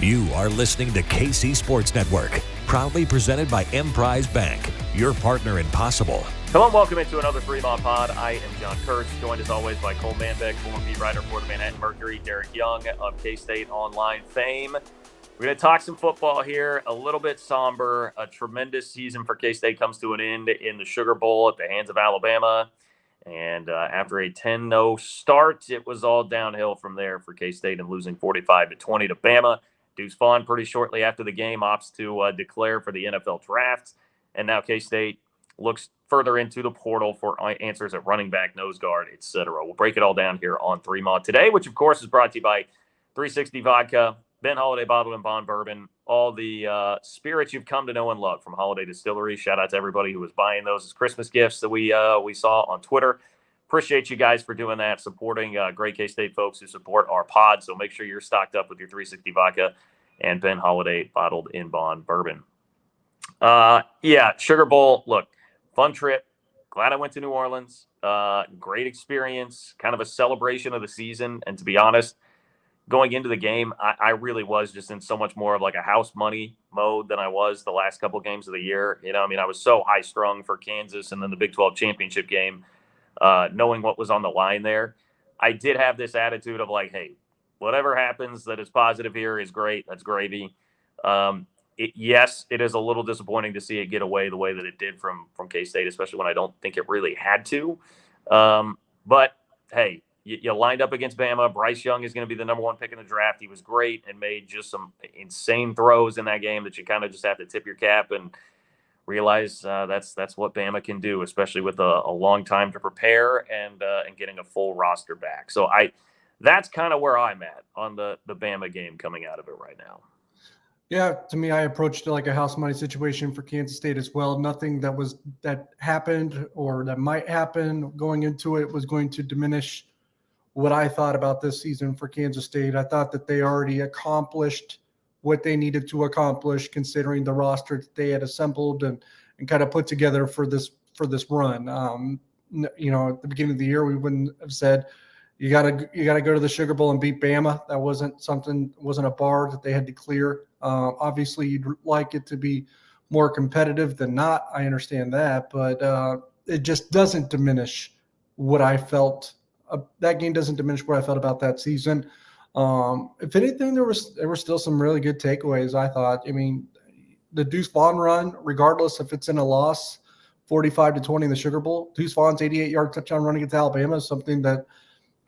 You are listening to KC Sports Network, proudly presented by Emprise Bank, your partner in possible. Hello and welcome into another Fremont Pod. I am John Kurtz, joined as always by Cole Manbeck, former beat writer for the Manhattan Mercury, Derek Young of K-State Online fame. We're going to talk some football here, a little bit somber. A tremendous season for K-State comes to an end in the Sugar Bowl at the hands of Alabama. And after a 10-0 start, it was all downhill from there for K-State and losing 45-20 to Bama. Deuce Vaughn pretty shortly after the game opts to declare for the NFL draft. And now K-State looks further into the portal for answers at running back, nose guard, etc. We'll break it all down here on Fremont today, which, of course, is brought to you by 360 Vodka, Ben Holiday Bottled and Bond Bourbon, all the spirits you've come to know and love from Holiday Distillery. Shout out to everybody who was buying those as Christmas gifts that we saw on Twitter. Appreciate you guys for doing that, supporting great K-State folks who support our pod. So make sure you're stocked up with your 360 Vodka and Ben Holiday Bottled in Bond Bourbon. Sugar Bowl, look, fun trip. Glad I went to New Orleans. Great experience, kind of a celebration of the season. And to be honest, going into the game, I really was just in so much more of like a house money mode than I was the last couple of games of the year. I was so high strung for Kansas and then the Big 12 championship game, knowing what was on the line there. I did have this attitude of like, hey, whatever happens that is positive here is great. That's gravy. Yes, it is a little disappointing to see it get away the way that it did from K-State, especially when I don't think it really had to. But hey, you lined up against Bama. Bryce Young is going to be the number one pick in the draft. He was great and made just some insane throws in that game that you kind of just have to tip your cap and realize that's what Bama can do, especially with a long time to prepare and getting a full roster back. So that's kind of where I'm at on the Bama game coming out of it right now. Yeah, to me, I approached it like a house money situation for Kansas State as well. Nothing that happened or that might happen going into it was going to diminish what I thought about this season for Kansas State. I thought that they already accomplished what they needed to accomplish, considering the roster that they had assembled and kind of put together for this run. At the beginning of the year, we wouldn't have said you gotta go to the Sugar Bowl and beat Bama. That wasn't a bar that they had to clear. Obviously, you'd like it to be more competitive than not. I understand that, but it just doesn't diminish what I felt. That game doesn't diminish what I felt about that season. If anything, there were still some really good takeaways, I thought. I mean, the Deuce Vaughn run, regardless if it's in a loss, 45-20 in the Sugar Bowl, Deuce Vaughn's 88-yard touchdown run against Alabama is something that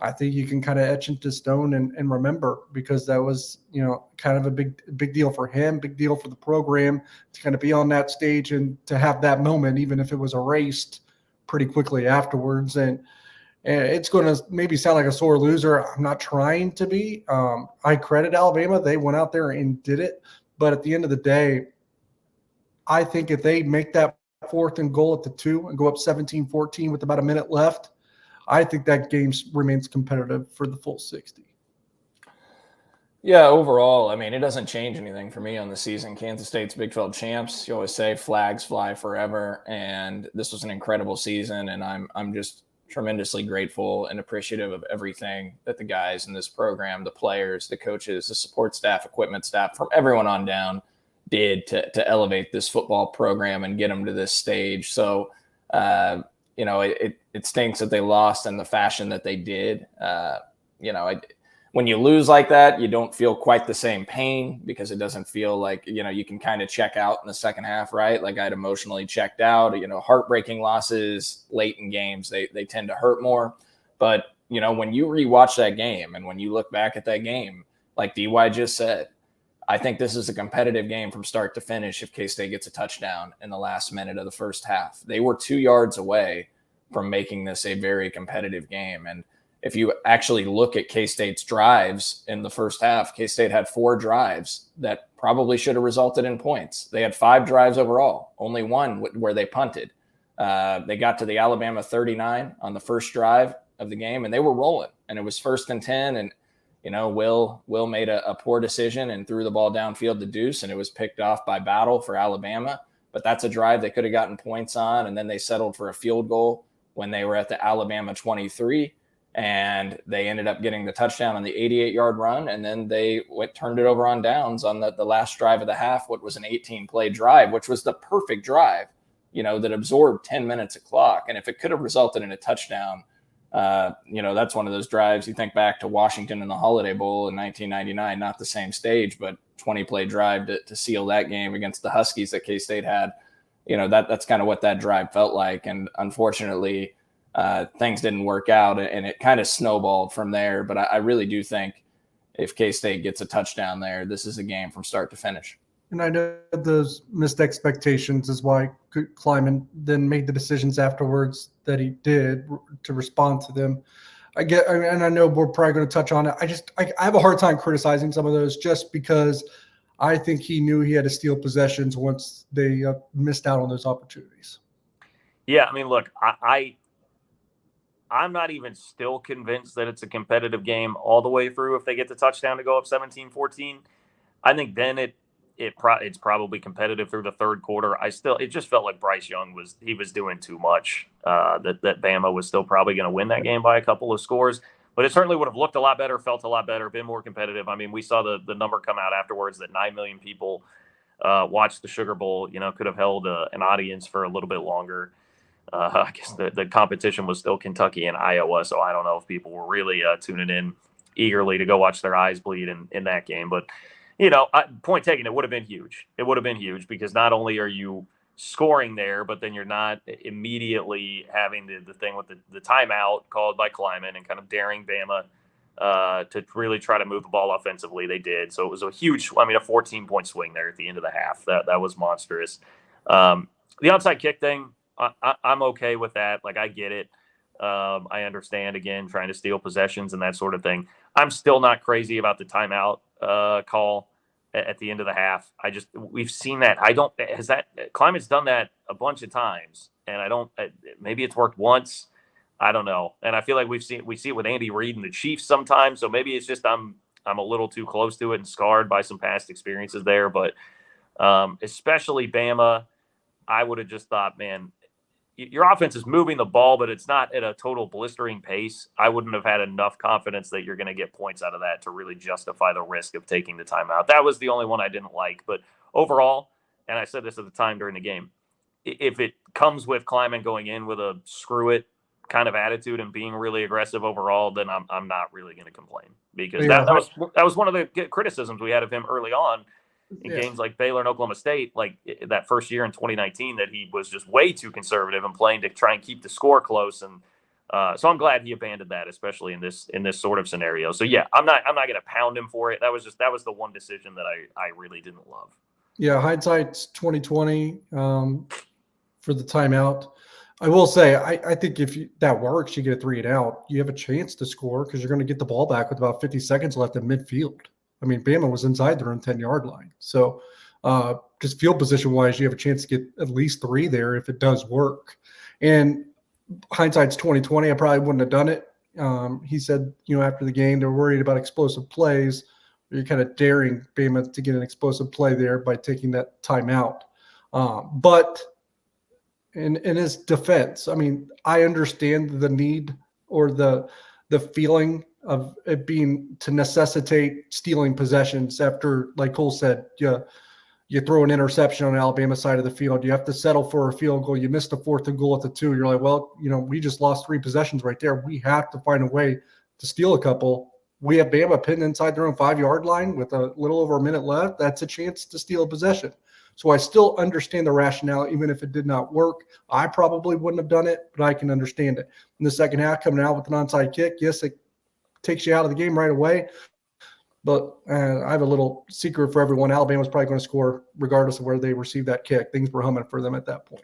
I think you can kind of etch into stone and remember, because that was, kind of a big deal for him, big deal for the program to kind of be on that stage and to have that moment, even if it was erased pretty quickly afterwards. And it's going to maybe sound like a sore loser. I'm not trying to be. I credit Alabama. They went out there and did it. But at the end of the day, I think if they make that 4th and goal at the 2 and go up 17-14 with about a minute left, I think that game remains competitive for the full 60. Yeah, overall, I mean, it doesn't change anything for me on the season. Kansas State's Big 12 champs. You always say flags fly forever, and this was an incredible season, and I'm just tremendously grateful and appreciative of everything that the guys in this program, the players, the coaches, the support staff, equipment staff, from everyone on down did to elevate this football program and get them to this stage. So, it stinks that they lost in the fashion that they did. When you lose like that, you don't feel quite the same pain, because it doesn't feel like, you can kind of check out in the second half, right? Like I'd emotionally checked out. Heartbreaking losses late in games, they tend to hurt more. But, when you rewatch that game and when you look back at that game, like DY just said, I think this is a competitive game from start to finish if K-State gets a touchdown in the last minute of the first half. They were 2 yards away from making this a very competitive game. And if you actually look at K-State's drives in the first half, K-State had 4 drives that probably should have resulted in points. They had 5 drives overall, only one where they punted. They got to the Alabama 39 on the first drive of the game, and they were rolling. And it was 1st and 10, and Will made a poor decision and threw the ball downfield to Deuce, and it was picked off by Battle for Alabama. But that's a drive they could have gotten points on, and then they settled for a field goal when they were at the Alabama 23. and they ended up getting the touchdown on the 88-yard run, and then they turned it over on downs on the last drive of the half, what was an 18-play drive, which was the perfect drive, that absorbed 10 minutes of clock. And if it could have resulted in a touchdown, that's one of those drives. You think back to Washington in the Holiday Bowl in 1999, not the same stage, but 20-play drive to seal that game against the Huskies that K-State had. That's kind of what that drive felt like. And unfortunately, things didn't work out, and it kind of snowballed from there. But I really do think if K-State gets a touchdown there, this is a game from start to finish. And I know those missed expectations is why Kleiman then made the decisions afterwards that he did to respond to them. And I know we're probably going to touch on it. I have a hard time criticizing some of those just because I think he knew he had to steal possessions once they missed out on those opportunities. Yeah, I mean, look, I'm not even still convinced that it's a competitive game all the way through if they get the touchdown to go up 17-14. I think then it's probably competitive through the third quarter. It just felt like Bryce Young was doing too much. That Bama was still probably going to win that game by a couple of scores, but it certainly would have looked a lot better, felt a lot better, been more competitive. I mean, we saw the number come out afterwards that 9 million people watched the Sugar Bowl. Could have held an audience for a little bit longer. I guess the competition was still Kentucky and Iowa, so I don't know if people were really tuning in eagerly to go watch their eyes bleed in that game, but. Point taken, it would have been huge. It would have been huge because not only are you scoring there, but then you're not immediately having the thing with the timeout called by Kleiman and kind of daring Bama to really try to move the ball offensively. They did. So it was a 14-point swing there at the end of the half. That was monstrous. The onside kick thing, I'm okay with that. Like, I get it. I understand, again, trying to steal possessions and that sort of thing. I'm still not crazy about the timeout call at the end of the half. We've seen that. Kleiman's done that a bunch of times, and maybe it's worked once. I don't know. And I feel like we see it with Andy Reid and the Chiefs sometimes. So maybe it's just I'm a little too close to it and scarred by some past experiences there. But especially Bama, I would have just thought, man, your offense is moving the ball, but it's not at a total blistering pace. I wouldn't have had enough confidence that you're going to get points out of that to really justify the risk of taking the timeout. That was the only one I didn't like. But overall, and I said this at the time during the game, if it comes with Kleiman going in with a screw it kind of attitude and being really aggressive overall, then I'm not really going to complain because that was one of the criticisms we had of him early on. In games like Baylor and Oklahoma State, like that first year in 2019, that he was just way too conservative and playing to try and keep the score close. And so I'm glad he abandoned that, especially in this sort of scenario. So yeah, I'm not going to pound him for it. That was the one decision that I really didn't love. Yeah, hindsight's 2020 for the timeout. I will say, I think if that works, you get a 3-and-out, you have a chance to score because you're going to get the ball back with about 50 seconds left in midfield. I mean, Bama was inside their own 10-yard line. So just field position-wise, you have a chance to get at least 3 there if it does work. And hindsight's 2020. I probably wouldn't have done it. He said, after the game, they're worried about explosive plays. You're kind of daring Bama to get an explosive play there by taking that timeout. But in his defense, I mean, I understand the need or the feeling of it being to necessitate stealing possessions after, like Cole said, you throw an interception on the Alabama side of the field. You have to settle for a field goal. You missed a 4th and goal at the 2. You're like, well, we just lost 3 possessions right there. We have to find a way to steal a couple. We have Bama pinned inside their own 5-yard line with a little over a minute left. That's a chance to steal a possession. So I still understand the rationale, even if it did not work. I probably wouldn't have done it, but I can understand it. In the second half, coming out with an onside kick, yes, it takes you out of the game right away. But I have a little secret for everyone. Alabama's probably going to score regardless of where they receive that kick. Things were humming for them at that point.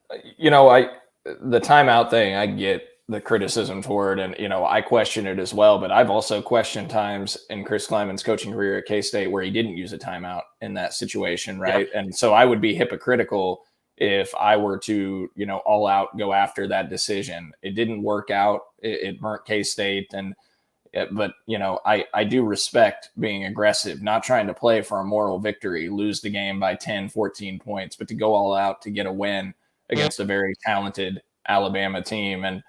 The timeout thing, I get the criticism toward, and, I question it as well. But I've also questioned times in Chris Kleiman's coaching career at K-State where he didn't use a timeout in that situation, right? Yeah. And so I would be hypocritical if I were to, all out go after that decision. It didn't work out. It burnt K-State. But I do respect being aggressive, not trying to play for a moral victory, lose the game by 10, 14 points, but to go all out to get a win against a very talented Alabama team. And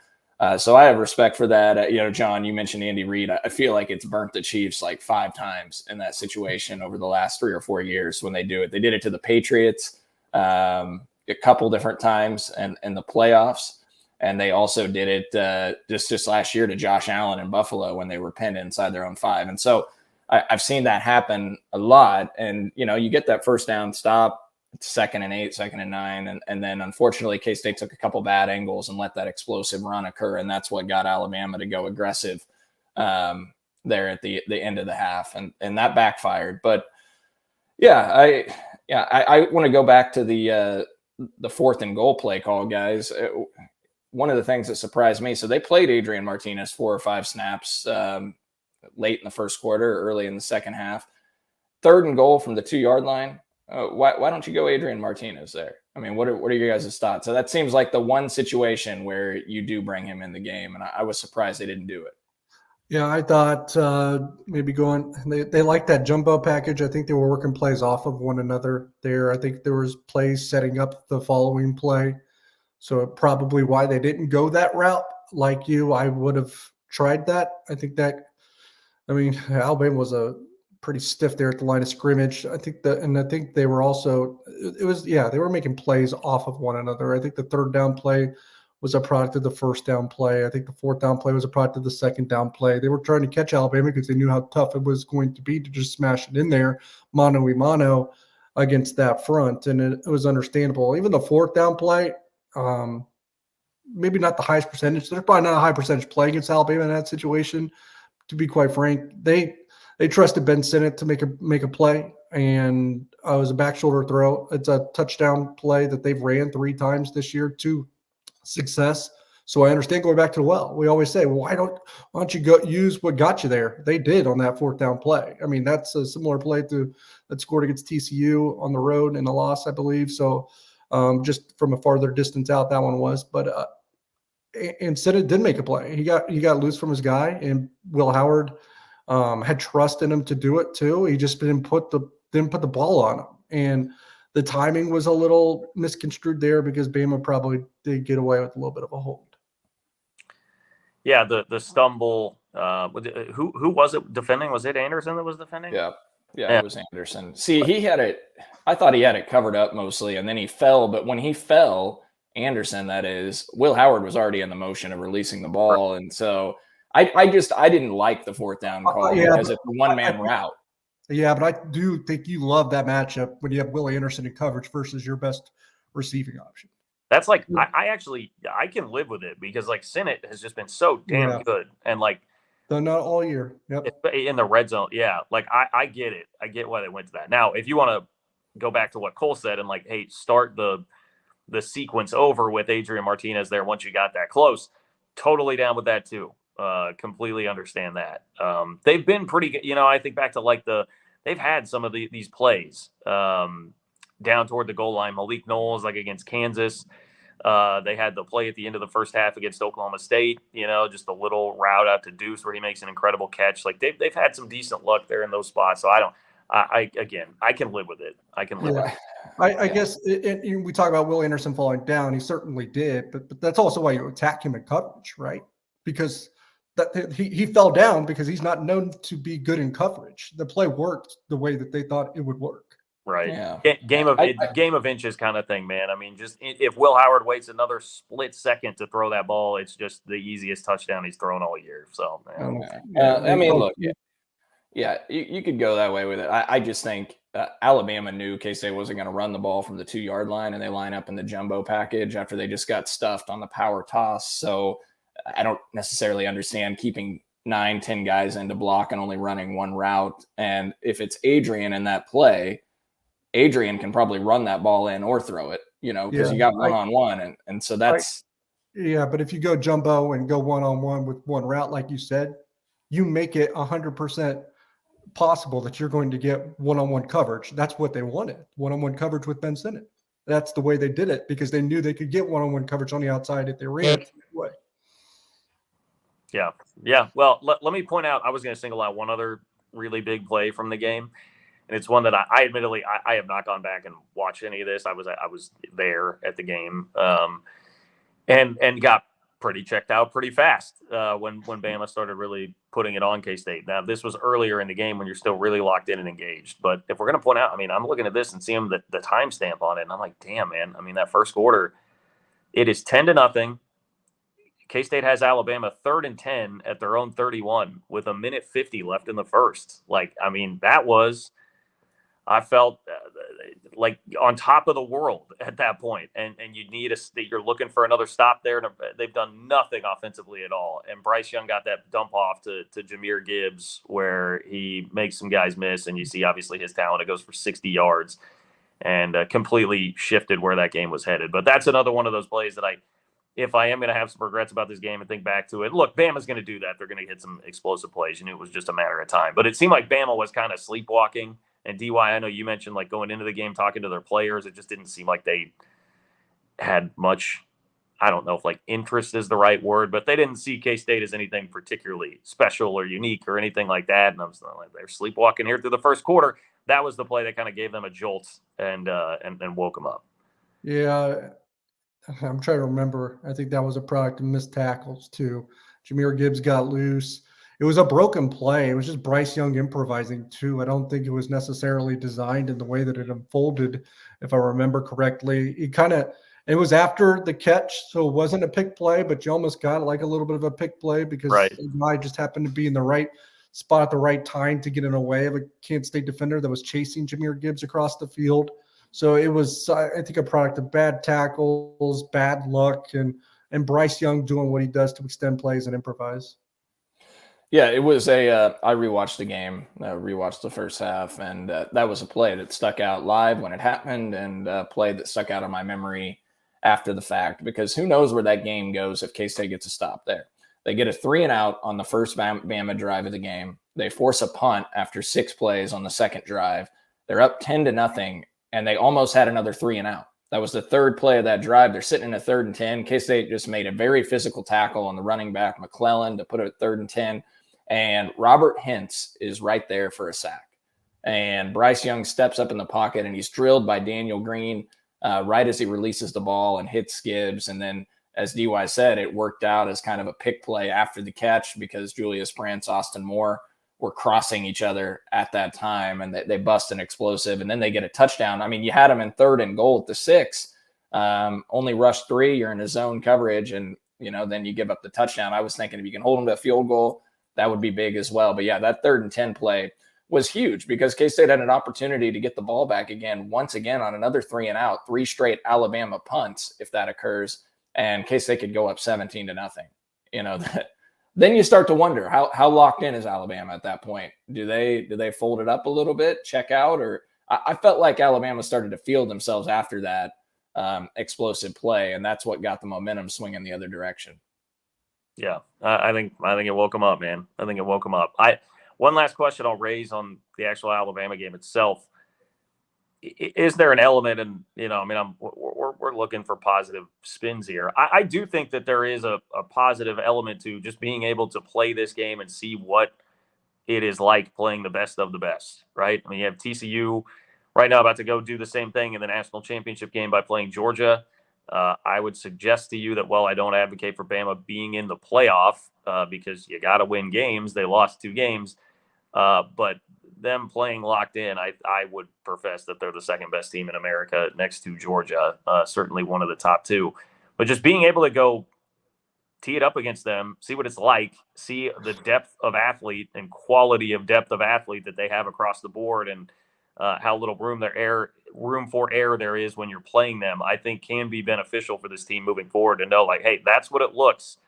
So I have respect for that. John, you mentioned Andy Reid. I feel like it's burnt the Chiefs like 5 times in that situation over the last 3 or 4 years when they do it. They did it to the Patriots a couple different times in the playoffs. And they also did it just last year to Josh Allen in Buffalo when they were pinned inside their own 5. And so I've seen that happen a lot. And, you get that first down stop. It's 2nd and 8, 2nd and 9. And then unfortunately, K-State took a couple bad angles and let that explosive run occur. And that's what got Alabama to go aggressive there at the end of the half. And that backfired. But I want to go back to the 4th and goal play call, guys. One of the things that surprised me, so they played Adrian Martinez 4 or 5 snaps late in the first quarter, early in the second half. 3rd and goal from the 2-yard line. Why don't you go Adrian Martinez there? I mean, what are your guys' thoughts? So that seems like the one situation where you do bring him in the game, and I was surprised they didn't do it. Yeah, I thought maybe they liked that jumbo package. I think they were working plays off of one another there. I think there was plays setting up the following play. So probably why they didn't go that route. Like you, I would have tried that. I think Alabama was pretty stiff there at the line of scrimmage. I think they were also, they were making plays off of one another. I think the 3rd down play was a product of the 1st down play. I think the 4th down play was a product of the 2nd down play. They were trying to catch Alabama because they knew how tough it was going to be to just smash it in there, mano-a-mano against that front. And it was understandable. Even the 4th down play, maybe not the highest percentage. There's probably not a high percentage play against Alabama in that situation. To be quite frank, they trusted Ben Sinnott to make a play, and it was a back shoulder throw. It's a touchdown play that they've ran 3 times this year to success. So I understand going back to the well. We always say, well, why don't you go use what got you there? They did on that 4th down play. I mean, that's a similar play to that scored against TCU on the road in a loss, I believe. So just from a farther distance out, that one was. But and Sinnott did make a play. He got loose from his guy, and Will Howard had trust in him to do it too. He just didn't put the ball on him, and the timing was a little misconstrued there because Bama probably did get away with a little bit of a hold. Yeah, the stumble. Who was it defending? Was it Anderson that was defending? Yeah, it was Anderson. See, he had it. I thought he had it covered up mostly, and then he fell. But when he fell, Anderson, that is, Will Howard was already in the motion of releasing the ball, and so I didn't like the 4th down call because it's a one-man route. Yeah, but I do think you love that matchup when you have Will Anderson in coverage versus your best receiving option. That's like I can live with it because like Sinnott has just been so damn good, and like though not all year. Yep. In the red zone. Yeah, like I get it. I get why they went to that. Now, if you want to go back to what Cole said and like, hey, start the sequence over with Adrian Martinez there once you got that close, totally down with that too. Completely understand that. They've been pretty good. I think back to they've had some of these plays down toward the goal line. Malik Knowles, like against Kansas. They had the play at the end of the first half against Oklahoma State, just a little route out to Deuce where he makes an incredible catch. Like they've had some decent luck there in those spots. So I can live with it. I can live with it. I guess we talk about Will Anderson falling down. He certainly did, but that's also why you attack him in coverage, right? Because he fell down because he's not known to be good in coverage. The play worked the way that they thought it would work. Right. Yeah. Game of inches kind of thing, man. I mean, just if Will Howard waits another split second to throw that ball, it's just the easiest touchdown he's thrown all year. So, look, you could go that way with it. I just think Alabama knew K-State wasn't going to run the ball from the 2-yard line, and they line up in the jumbo package after they just got stuffed on the power toss. So I don't necessarily understand keeping 9-10 guys in to block and only running one route. And if it's Adrian in that play, Adrian can probably run that ball in or throw it, because you got one-on-one. And so that's. Yeah, but if you go jumbo and go one-on-one with one route, like you said, you make it 100% possible that you're going to get one-on-one coverage. That's what they wanted, one-on-one coverage with Ben Sinnott. That's the way they did it because they knew they could get one-on-one coverage on the outside if they ran it way. Yeah. Well, let me point out, I was going to single out one other really big play from the game. And it's one that I admittedly, I have not gone back and watched any of this. I was there at the game and got pretty checked out pretty fast when Bama started really putting it on K-State. Now, this was earlier in the game when you're still really locked in and engaged. But if we're going to point out, I mean, I'm looking at this and seeing the timestamp on it, and I'm like, damn, man. I mean, that first quarter, it is 10-0. K-State has Alabama 3rd and 10 at their own 31 with 1:50 left in the first. Like, I mean, that was – I felt like on top of the world at that point. And you need you're looking for another stop there. And they've done nothing offensively at all. And Bryce Young got that dump off to Jahmyr Gibbs where he makes some guys miss. And you see, obviously, his talent. It goes for 60 yards and completely shifted where that game was headed. But that's another one of those plays that if I am going to have some regrets about this game and think back to it, look, Bama's going to do that. They're going to hit some explosive plays. You knew it was just a matter of time. But it seemed like Bama was kind of sleepwalking. And DY, I know you mentioned like going into the game, talking to their players. It just didn't seem like they had much, I don't know if like interest is the right word, but they didn't see K-State as anything particularly special or unique or anything like that. And I was like, they're sleepwalking here through the first quarter. That was the play that kind of gave them a jolt and woke them up. Yeah, I'm trying to remember. I think that was a product of missed tackles too. Jahmyr Gibbs got loose. It was a broken play. It was just Bryce Young improvising too. I don't think it was necessarily designed in the way that it unfolded, if I remember correctly. It was after the catch, so it wasn't a pick play, but you almost got like a little bit of a pick play because the guy just happened to be in the right spot at the right time to get in the way of a Kansas State defender that was chasing Jahmyr Gibbs across the field. So it was, I think, a product of bad tackles, bad luck, and Bryce Young doing what he does to extend plays and improvise. Yeah, it was I rewatched the game, rewatched the first half, and that was a play that stuck out live when it happened and a play that stuck out in my memory after the fact, because who knows where that game goes if K-State gets a stop there. They get a 3-and-out on the first Bama drive of the game. They force a punt after 6 plays on the second drive. They're up 10-0, and they almost had another 3-and-out. That was the third play of that drive. They're sitting in a 3rd and 10. K-State just made a very physical tackle on the running back, McClellan, to put it at 3rd and 10. And Robert Hintz is right there for a sack. And Bryce Young steps up in the pocket, and he's drilled by Daniel Green right as he releases the ball and hits Gibbs. And then, as DY said, it worked out as kind of a pick play after the catch because Julius Brents, Austin Moore were crossing each other at that time, and they bust an explosive, and then they get a touchdown. I mean, you had them in 3rd and goal at the 6, only rush 3, you're in a zone coverage, and then you give up the touchdown. I was thinking if you can hold them to a field goal, that would be big as well. But yeah, that 3rd and 10 play was huge because K-State had an opportunity to get the ball back once again on another 3-and-out, 3 straight Alabama punts if that occurs, and K-State could go up 17-0. Then you start to wonder how locked in is Alabama at that point? Do they fold it up a little bit, check out, or I felt like Alabama started to feel themselves after that explosive play, and that's what got the momentum swinging the other direction. Yeah, I think it woke them up, man. I think it woke them up. One last question I'll raise on the actual Alabama game itself. Is there an element, and we're looking for positive spins here. I do think that there is a positive element to just being able to play this game and see what it is like playing the best of the best, right? I mean, you have TCU right now about to go do the same thing in the national championship game by playing Georgia. I would suggest to you that while I don't advocate for Bama being in the playoff because you got to win games, they lost 2 games, but them playing locked in, I would profess that they're the second best team in America next to Georgia, certainly one of the top 2. But just being able to go tee it up against them, see what it's like, see the depth of athlete and quality of depth of athlete that they have across the board, and how little room for error there is when you're playing them, I think can be beneficial for this team moving forward to know, like, hey, that's what it looks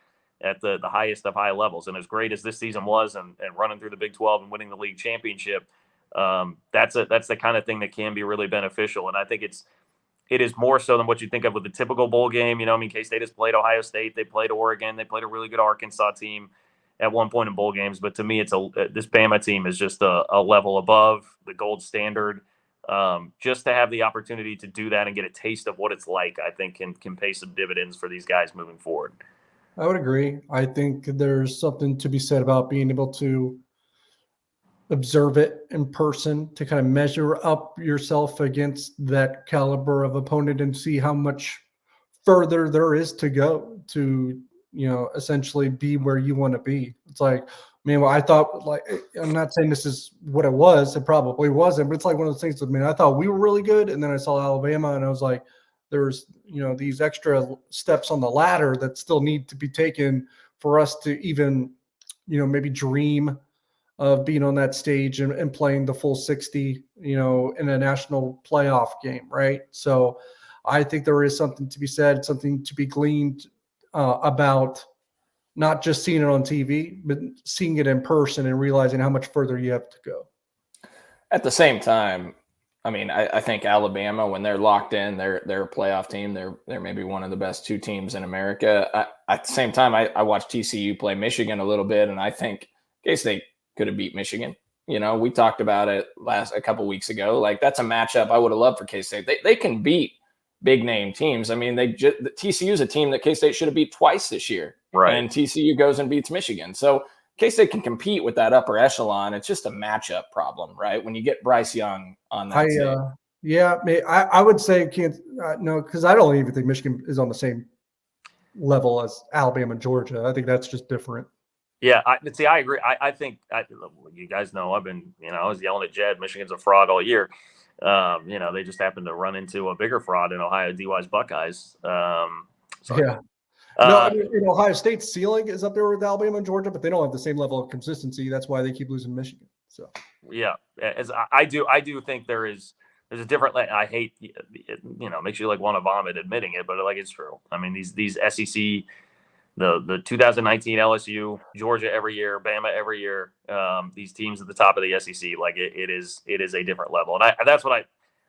at the highest of high levels. And as great as this season was and running through the Big 12 and winning the league championship, that's the kind of thing that can be really beneficial. And I think it is more so than what you think of with the typical bowl game. K-State has played Ohio State. They played Oregon. They played a really good Arkansas team at one point in bowl games. But to me, this Bama team is just a level above the gold standard. Just to have the opportunity to do that and get a taste of what it's like, I think can pay some dividends for these guys moving forward. I would agree. I think there's something to be said about being able to observe it in person, to kind of measure up yourself against that caliber of opponent and see how much further there is to go to essentially be where you want to be. It's like, well, I thought, like, I'm not saying this is what it was. It probably wasn't, but it's like one of those things. I thought we were really good, and then I saw Alabama, and I was like, there's, these extra steps on the ladder that still need to be taken for us to even, maybe dream of being on that stage and playing the full 60, in a national playoff game, right? So I think there is something to be said, something to be gleaned about not just seeing it on TV, but seeing it in person and realizing how much further you have to go. At the same time, I think Alabama, when they're locked in, they're a playoff team. They're maybe one of the best 2 teams in America. At the same time, I watched TCU play Michigan a little bit, and I think K-State could have beat Michigan. We talked about it a couple weeks ago. Like, that's a matchup I would have loved for K-State. They can beat big name teams. TCU is a team that K-State should have beat twice this year. Right. And TCU goes and beats Michigan. So K-State can compete with that upper echelon. It's just a matchup problem, right? When you get Bryce Young on that team. Yeah, I would say no, because I don't even think Michigan is on the same level as Alabama and Georgia. I think that's just different. Yeah, I agree. I think you guys know I was yelling at Jed, Michigan's a fraud all year. They just happened to run into a bigger fraud in Ohio DY's Buckeyes. Yeah. No, Ohio State's ceiling is up there with Alabama and Georgia, but they don't have the same level of consistency. That's why they keep losing Michigan. So yeah, as I do think there's a different. I hate makes you like want to vomit admitting it, but like it's true. These SEC. The 2019 LSU, Georgia every year, Bama every year. These teams at the top of the SEC, like it is a different level, and that's what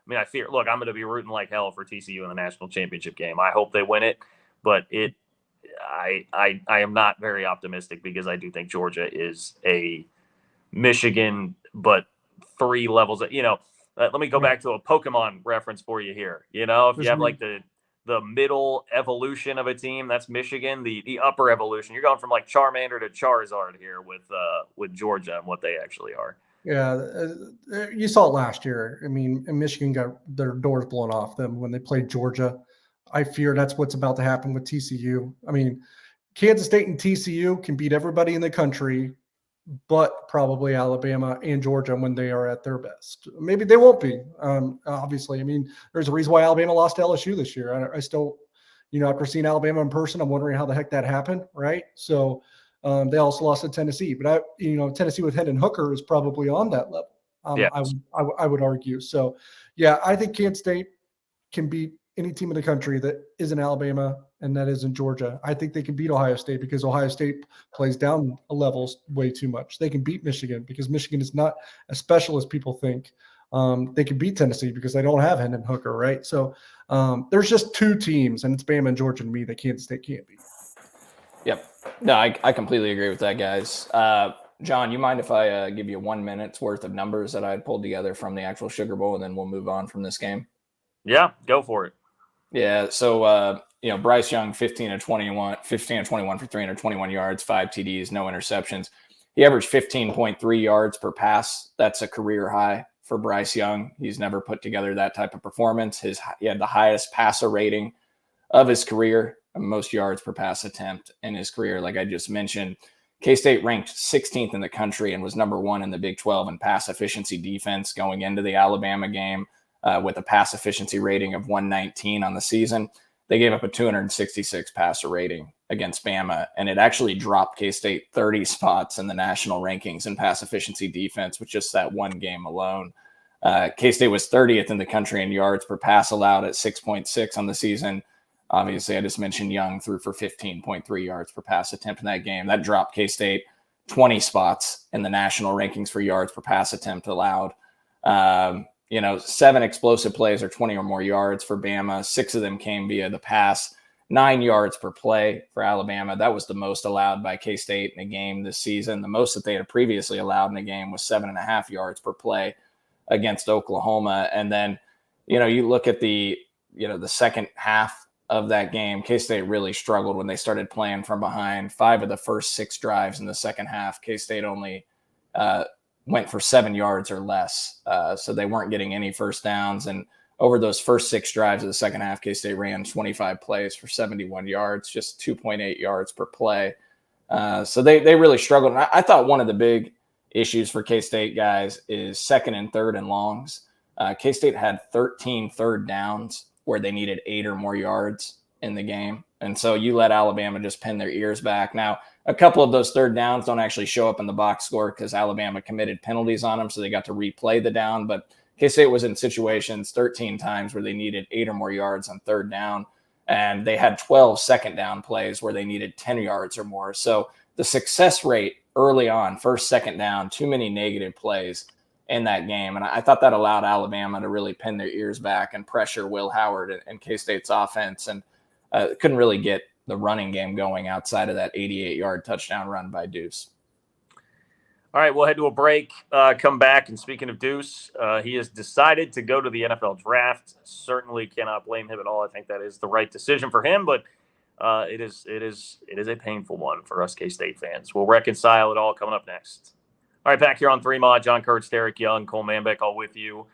I fear. Look, I'm going to be rooting like hell for TCU in the national championship game. I hope they win it, but I am not very optimistic because I do think Georgia is a Michigan, but 3 levels. Let me go back to a Pokemon reference for you here. If you have like the middle evolution of a team, that's Michigan. The upper evolution, you're going from like Charmander to Charizard here with Georgia and what they actually are. Yeah, you saw it last year. And Michigan got their doors blown off them when they played Georgia. I fear that's what's about to happen with TCU. Kansas State and TCU can beat everybody in the country, but probably Alabama and Georgia when they are at their best. Maybe they won't be, obviously. There's a reason why Alabama lost to LSU this year. I still, after seeing Alabama in person, I'm wondering how the heck that happened, right? So they also lost to Tennessee. But, Tennessee with Hendon Hooker is probably on that level, I would argue. So, yeah, I think Kansas State can beat any team in the country that isn't Alabama and that isn't Georgia. I think they can beat Ohio State because Ohio State plays down a level way too much. They can beat Michigan because Michigan is not as special as people think. They can beat Tennessee because they don't have Hendon Hooker, right? So there's just 2 teams, and it's Bama and Georgia and me that Kansas State can't beat. Yep. No, I completely agree with that, guys. John, you mind if I give you 1 minute's worth of numbers that I had pulled together from the actual Sugar Bowl, and then we'll move on from this game? Yeah, go for it. Yeah, so Bryce Young, 15 of 21 for 321 yards, 5 TDs, no interceptions. He averaged 15.3 yards per pass. That's a career high for Bryce Young. He's never put together that type of performance. He had the highest passer rating of his career, most yards per pass attempt in his career. Like I just mentioned, K-State ranked 16th in the country and was number 1 in the Big 12 in pass efficiency defense going into the Alabama game. With a pass efficiency rating of 119 on the season. They gave up a 266 passer rating against Bama, and it actually dropped K-State 30 spots in the national rankings in pass efficiency defense with just that one game alone. K-State was 30th in the country in yards per pass allowed at 6.6 on the season. Obviously, I just mentioned Young threw for 15.3 yards per pass attempt in that game. That dropped K-State 20 spots in the national rankings for yards per pass attempt allowed. 7 explosive plays or 20 or more yards for Bama. 6 of them came via the pass. 9 yards per play for Alabama. That was the most allowed by K-State in a game this season. The most that they had previously allowed in a game was 7.5 yards per play against Oklahoma. And then, you look at the second half of that game, K-State really struggled when they started playing from behind. 5 of the first 6 drives in the second half, K-State only went for 7 yards or less. So they weren't getting any first downs. And over those first 6 drives of the second half, K-State ran 25 plays for 71 yards, just 2.8 yards per play. So they really struggled. And I thought one of the big issues for K-State guys is second and third and longs. K-State had 13 third downs where they needed 8 or more yards in the game. And so you let Alabama just pin their ears back. Now, a couple of those third downs don't actually show up in the box score because Alabama committed penalties on them, so they got to replay the down. But K-State was in situations 13 times where they needed 8 or more yards on third down, and they had 12 second down plays where they needed 10 yards or more. So the success rate early on, first, second down, too many negative plays in that game. And I thought that allowed Alabama to really pin their ears back and pressure Will Howard and K-State's offense, and couldn't really get the running game going outside of that 88-yard touchdown run by Deuce. All right, we'll head to a break, come back, and speaking of Deuce, he has decided to go to the NFL draft. Certainly cannot blame him at all. I think that is the right decision for him, but it is a painful one for us K-State fans. We'll reconcile it all coming up next. All right, back here on 3 Mod, John Kurtz, Derek Young, Cole Manbeck, all with you.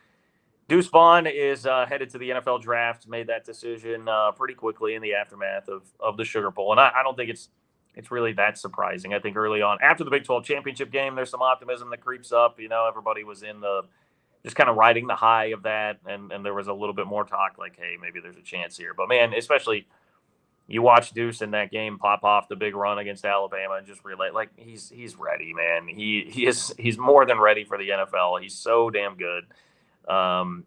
Deuce Vaughn is headed to the NFL draft, made that decision pretty quickly in the aftermath of the Sugar Bowl. And I don't think it's really that surprising. I think early on, after the Big 12 championship game, there's some optimism that creeps up. You know, everybody was in just kind of riding the high of that. And there was a little bit more talk like, hey, maybe there's a chance here. But, man, especially you watch Deuce in that game pop off the big run against Alabama and just relate, like, he's ready, man. He's more than ready for the NFL. He's so damn good. And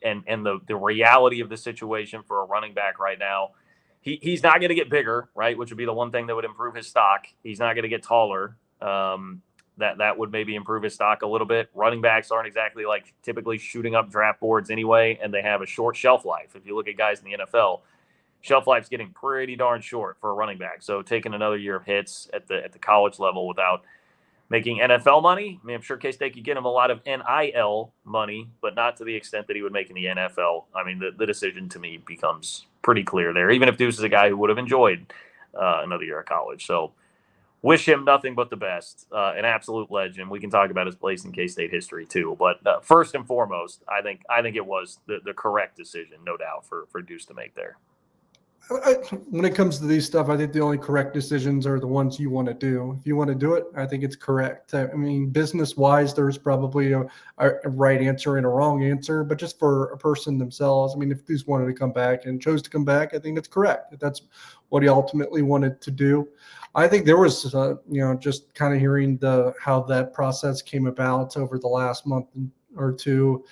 the reality of the situation for a running back right now, he's not going to get bigger, right? Which would be the one thing that would improve his stock. He's not going to get taller. That would maybe improve his stock a little bit. Running backs aren't exactly like typically shooting up draft boards anyway, and they have a short shelf life. If you look at guys in the NFL, shelf life's getting pretty darn short for a running back. So taking another year of hits at the college level without making NFL money, I mean, I'm sure K-State could get him a lot of NIL money, but not to the extent that he would make in the NFL. I mean, the decision to me becomes pretty clear there, even if Deuce is a guy who would have enjoyed another year of college. So wish him nothing but the best. An absolute legend. We can talk about his place in K-State history too. But first and foremost, I think it was the correct decision, no doubt, for Deuce to make there. When it comes to these stuff, I think the only correct decisions are the ones you want to do. If you want to do it, I think it's correct. I mean, business-wise, there's probably a right answer and a wrong answer, but just for a person themselves, I mean, if Deuce wanted to come back and chose to come back, I think it's correct. That's what he ultimately wanted to do. I think there was, just kind of hearing how that process came about over the last month or two.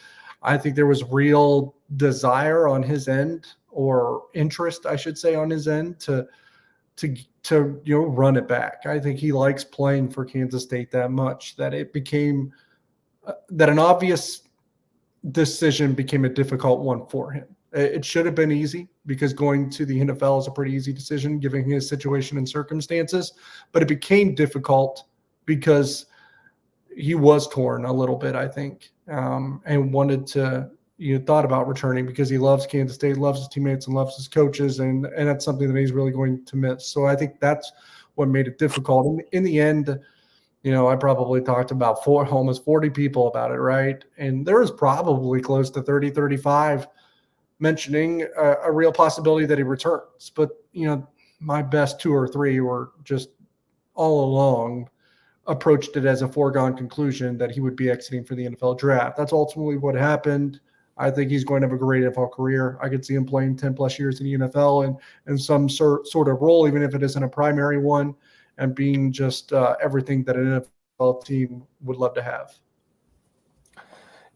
I think there was real desire on his end, or interest, I should say, on his end to run it back. I think he likes playing for Kansas State that much that it became that an obvious decision became a difficult one for him. It should have been easy because going to the NFL is a pretty easy decision given his situation and circumstances, but it became difficult because he was torn a little bit, I think, and wanted to thought about returning because he loves Kansas State, loves his teammates, and loves his coaches, and that's something that he's really going to miss. So I think that's what made it difficult. And in the end, I probably talked about almost 40 people about it, right? And there was probably close to 30, 35 mentioning a real possibility that he returns. But, my best 2 or 3 were just all along approached it as a foregone conclusion that he would be exiting for the NFL draft. That's ultimately what happened. I think he's going to have a great NFL career. I could see him playing 10 plus years in the NFL and some sort of role, even if it isn't a primary one, and being just everything that an NFL team would love to have.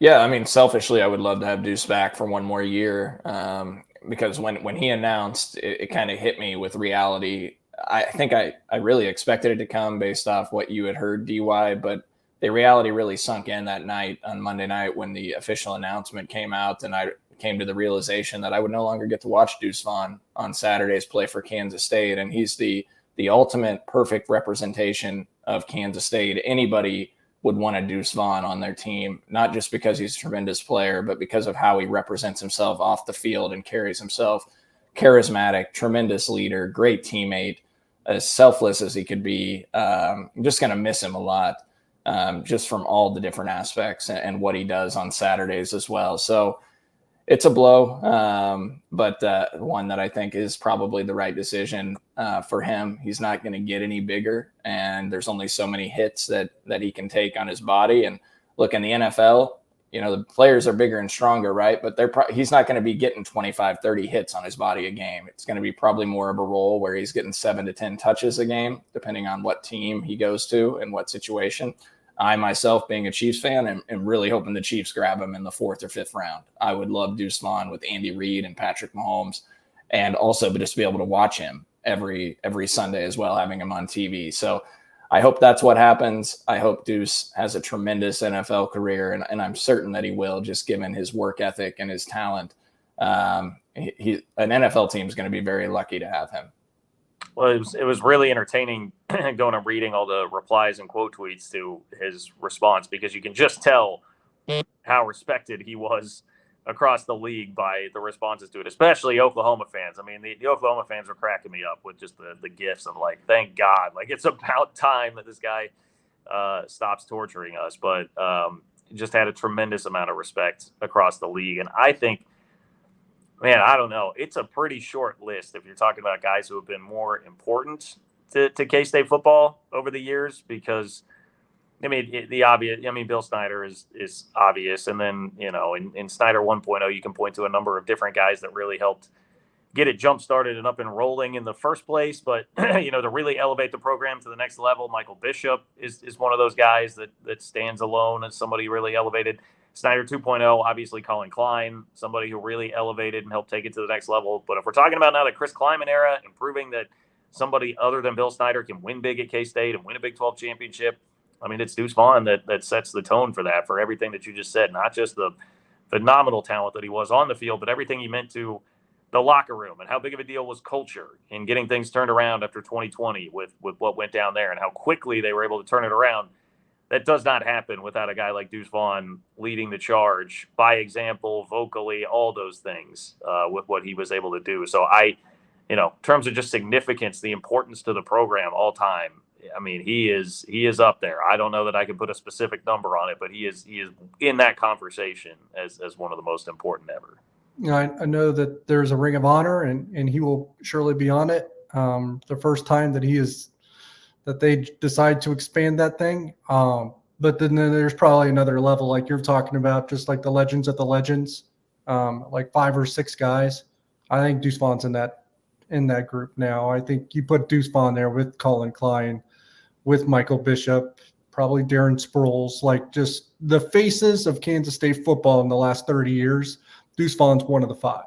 Yeah, I mean, selfishly, I would love to have Deuce back for one more year because when he announced, it kind of hit me with reality. I think I really expected it to come based off what you had heard, DY, but the reality really sunk in that night on Monday night when the official announcement came out, and I came to the realization that I would no longer get to watch Deuce Vaughn on Saturdays play for Kansas State, and he's the ultimate perfect representation of Kansas State. Anybody would want a Deuce Vaughn on their team, not just because he's a tremendous player, but because of how he represents himself off the field and carries himself. Charismatic, tremendous leader, great teammate, as selfless as he could be. I'm just going to miss him a lot. Just from all the different aspects and what he does on Saturdays as well. So it's a blow, but one that I think is probably the right decision for him. He's not going to get any bigger, and there's only so many hits that he can take on his body. And look, in the NFL, the players are bigger and stronger, right? But he's not going to be getting 25, 30 hits on his body a game. It's going to be probably more of a role where he's getting 7 to 10 touches a game, depending on what team he goes to and what situation. I myself, being a Chiefs fan, am really hoping the Chiefs grab him in the 4th or 5th round. I would love Deuce Vaughn with Andy Reid and Patrick Mahomes, and also just be able to watch him every Sunday as well, having him on TV. So I hope that's what happens. I hope Deuce has a tremendous NFL career, and I'm certain that he will, just given his work ethic and his talent. An NFL team is going to be very lucky to have him. Well, it was really entertaining going and reading all the replies and quote tweets to his response, because you can just tell how respected he was across the league by the responses to it, especially Oklahoma fans. I mean, the Oklahoma fans were cracking me up with just the gifs of like, thank God, like it's about time that this guy stops torturing us. But just had a tremendous amount of respect across the league. And I think, man, I don't know. It's a pretty short list if you're talking about guys who have been more important to K-State football over the years, because, I mean, the obvious, I mean, Bill Snyder is obvious. And then, in Snyder 1.0, you can point to a number of different guys that really helped get it jump-started and up and rolling in the first place. But, to really elevate the program to the next level, Michael Bishop is one of those guys that stands alone as somebody really elevated. Snyder 2.0, obviously Colin Klein, somebody who really elevated and helped take it to the next level. But if we're talking about now the Chris Kleiman era and proving that somebody other than Bill Snyder can win big at K-State and win a Big 12 championship, I mean, it's Deuce Vaughn that sets the tone for that, for everything that you just said, not just the phenomenal talent that he was on the field, but everything he meant to the locker room and how big of a deal was culture in getting things turned around after 2020 with what went down there and how quickly they were able to turn it around. That does not happen without a guy like Deuce Vaughn leading the charge by example, vocally, all those things with what he was able to do. So in terms of just significance, the importance to the program all time, I mean, he is up there. I don't know that I can put a specific number on it, but he is in that conversation as one of the most important ever. I know that there's a Ring of Honor, and he will surely be on it. The first time that they decide to expand that thing. But then there's probably another level, like you're talking about, just like the legends of the legends, like 5 or 6 guys. I think Deuce Vaughn's in that group now. I think you put Deuce Vaughn there with Colin Klein, with Michael Bishop, probably Darren Sproles, like just the faces of Kansas State football in the last 30 years. Deuce Vaughn's one of the 5.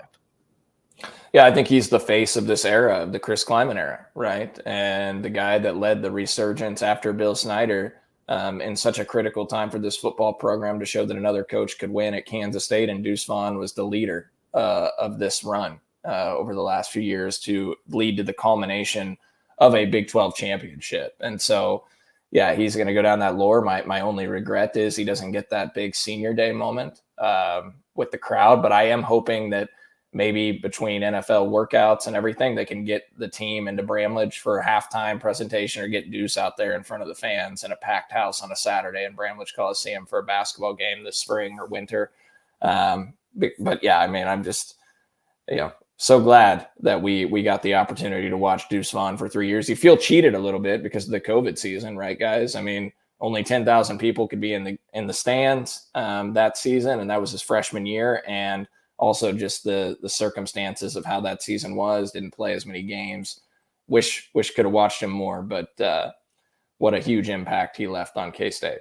Yeah, I think he's the face of this era, of the Chris Kleiman era, right? And the guy that led the resurgence after Bill Snyder in such a critical time for this football program to show that another coach could win at Kansas State. And Deuce Vaughn was the leader of this run over the last few years to lead to the culmination of a Big 12 championship. And so, yeah, he's going to go down that lore. My only regret is he doesn't get that big senior day moment with the crowd. But I am hoping that maybe between NFL workouts and everything, they can get the team into Bramlage for a halftime presentation or get Deuce out there in front of the fans in a packed house on a Saturday in Bramlage Coliseum for a basketball game this spring or winter. But yeah, I mean, I'm just, so glad that we got the opportunity to watch Deuce Vaughn for 3 years. You feel cheated a little bit because of the COVID season, right, guys? I mean, only 10,000 people could be in the stands that season, and that was his freshman year. And also just the circumstances of how that season was, didn't play as many games. Wish could have watched him more, but what a huge impact he left on K-State.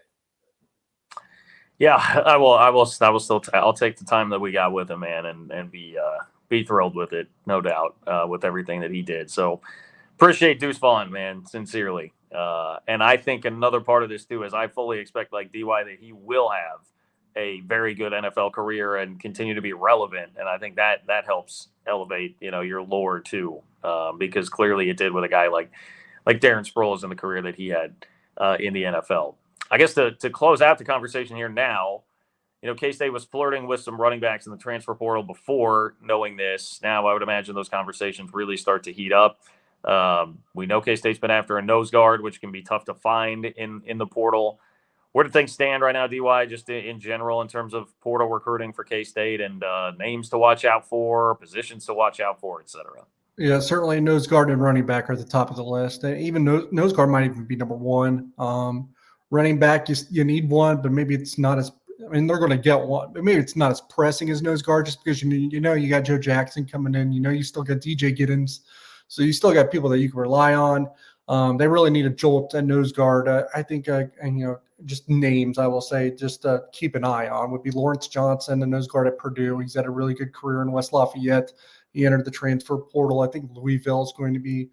Yeah, I'll take the time that we got with him, man, and be thrilled with it, no doubt, with everything that he did. So appreciate Deuce Vaughn, man, sincerely. And I think another part of this too is I fully expect, like DY, that he will have a very good NFL career and continue to be relevant. And I think that helps elevate, your lore too, because clearly it did with a guy like Darren Sproles in the career that he had in the NFL. I guess to close out the conversation here now, K-State was flirting with some running backs in the transfer portal before knowing this. Now I would imagine those conversations really start to heat up. We know K-State's been after a nose guard, which can be tough to find in the portal. Where do things stand right now, DY, just in general in terms of portal recruiting for K-State and names to watch out for, positions to watch out for, et cetera? Yeah, certainly nose guard and running back are at the top of the list. And even nose guard might even be number one. Running back, you need one, but maybe it's not as – I mean, they're going to get one, but maybe it's not as pressing as nose guard just because you got Joe Jackson coming in. You still got DJ Giddens. So you still got people that you can rely on. They really need a jolt at nose guard. I think, just names I will say just keep an eye on would be Lawrence Johnson, the nose guard at Purdue. He's had a really good career in West Lafayette. He entered the transfer portal. I think Louisville is going to be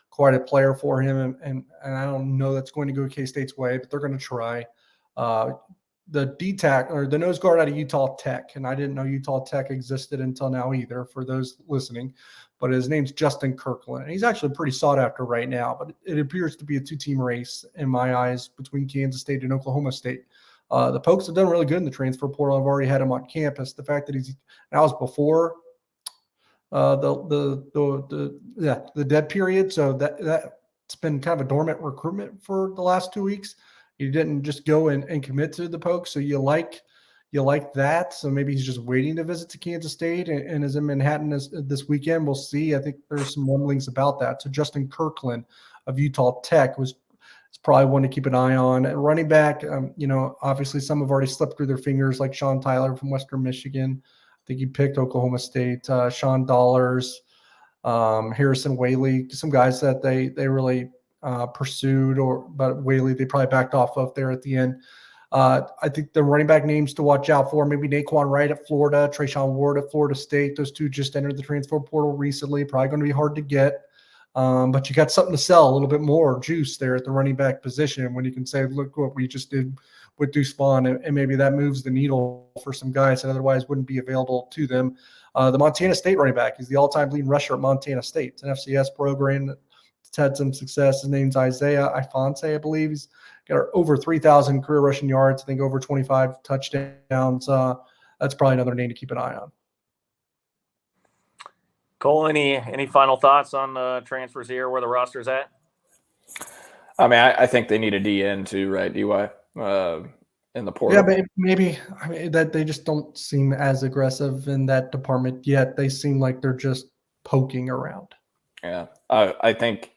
quite a player for him, and I don't know that's going to go K-State's way, but they're going to try. The D-tack or the nose guard out of Utah Tech, and I didn't know Utah Tech existed until now either for those listening, but his name's Justin Kirkland. He's actually pretty sought after right now, but it appears to be a two-team race in my eyes between Kansas State and Oklahoma State. The Pokes have done really good in the transfer portal. I've already had him on campus. The fact that that was before the dead period, so that's been kind of a dormant recruitment for the last 2 weeks. He didn't just go and commit to the Pokes, so you like that. So maybe he's just waiting to visit to Kansas State and is in Manhattan this weekend. We'll see. I think there's some rumblings about that. So Justin Kirkland of Utah Tech is probably one to keep an eye on. And running back, obviously some have already slipped through their fingers, like Sean Tyler from Western Michigan. I think he picked Oklahoma State. Sean Dollars, Harrison Whaley, some guys that they really pursued, but Whaley they probably backed off of there at the end. I think the running back names to watch out for, maybe Naquan Wright at Florida, Trayshawn Ward at Florida State. Those two just entered the transfer portal recently. Probably going to be hard to get. But you got something to sell, a little bit more juice there at the running back position when you can say, look what we just did with Deuce Vaughn, and maybe that moves the needle for some guys that otherwise wouldn't be available to them. The Montana State running back is the all-time leading rusher at Montana State. It's an FCS program that's had some success. His name's Isaiah Ifonse, I believe. He's got over 3,000 career rushing yards, I think over 25 touchdowns. That's probably another name to keep an eye on. Cole, any final thoughts on the transfers here, where the roster's at? I mean, I think they need a DN too, right, DY, in the portal. Yeah, maybe. I mean, that they just don't seem as aggressive in that department yet. They seem like they're just poking around. Yeah, I think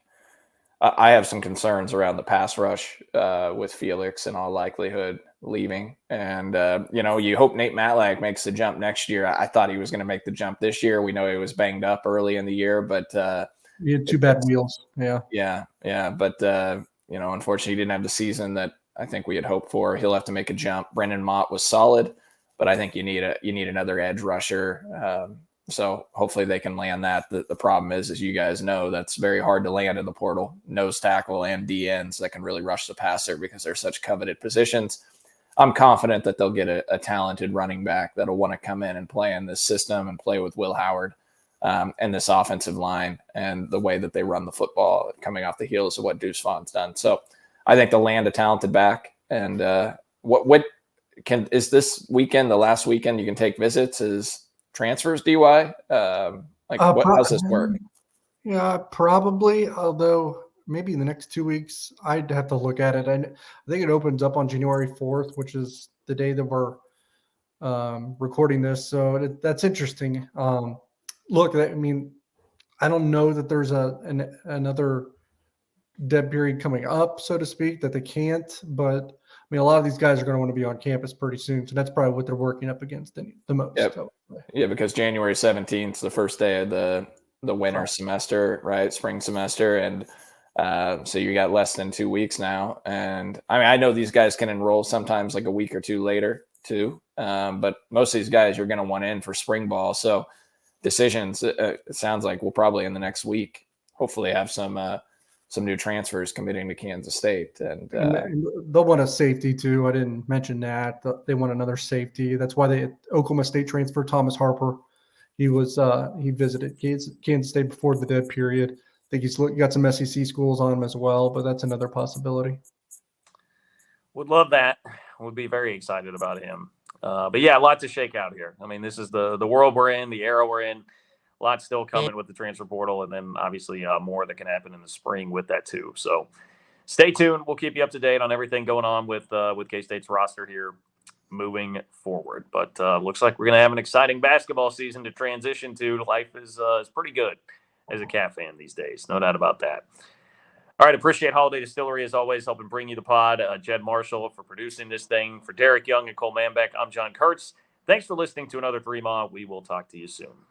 I have some concerns around the pass rush with Felix in all likelihood leaving. And, you hope Nate Matlack makes the jump next year. I thought he was going to make the jump this year. We know he was banged up early in the year, but he had two bad wheels. Yeah. Yeah. But, unfortunately he didn't have the season that I think we had hoped for. He'll have to make a jump. Brendan Mott was solid, but I think you need another edge rusher. So hopefully they can land that. The problem is, as you guys know, that's very hard to land in the portal. Nose tackle and DNs that can really rush the passer because they're such coveted positions. I'm confident that they'll get a talented running back that'll want to come in and play in this system and play with Will Howard and this offensive line and the way that they run the football coming off the heels of what Deuce Vaughn's done. So I think they'll land a talented back. And is this weekend the last weekend you can take visits? Is transfers, DY? How's this work? Yeah, probably. Although maybe in the next 2 weeks, I'd have to look at it. I think it opens up on January 4th, which is the day that we're recording this. So that's interesting. Look, I mean, I don't know that there's another dead period coming up, so to speak, that they can't. But I mean, a lot of these guys are going to want to be on campus pretty soon. So that's probably what they're working up against the most. Yep. So, yeah, because January 17th is the first day of the winter semester, right? Spring semester. And so you got less than 2 weeks now. And I mean, I know these guys can enroll sometimes like a week or two later too. But most of these guys you're going to want in for spring ball. So decisions, it sounds like we'll probably in the next week, hopefully have some new transfers committing to Kansas State. And they'll want a safety too. I didn't mention that. They want another safety. That's why Oklahoma State transfer Thomas Harper. He visited Kansas State before the dead period. I think he's got some SEC schools on him as well, but that's another possibility. Would love that. Would be very excited about him. But yeah, a lot to shake out here. I mean, this is the world we're in, the era we're in. A lot still coming with the transfer portal, and then obviously more that can happen in the spring with that too. So Stay tuned. We'll keep you up to date on everything going on with K-State's roster here moving forward. But looks like we're going to have an exciting basketball season to transition to. Life is pretty good as a Cat fan these days. No doubt about that. All right, appreciate Holiday Distillery, as always, helping bring you the pod. Jed Marshall for producing this thing. For Derek Young and Cole Manbeck, I'm John Kurtz. Thanks for listening to another 3 Ma. We will talk to you soon.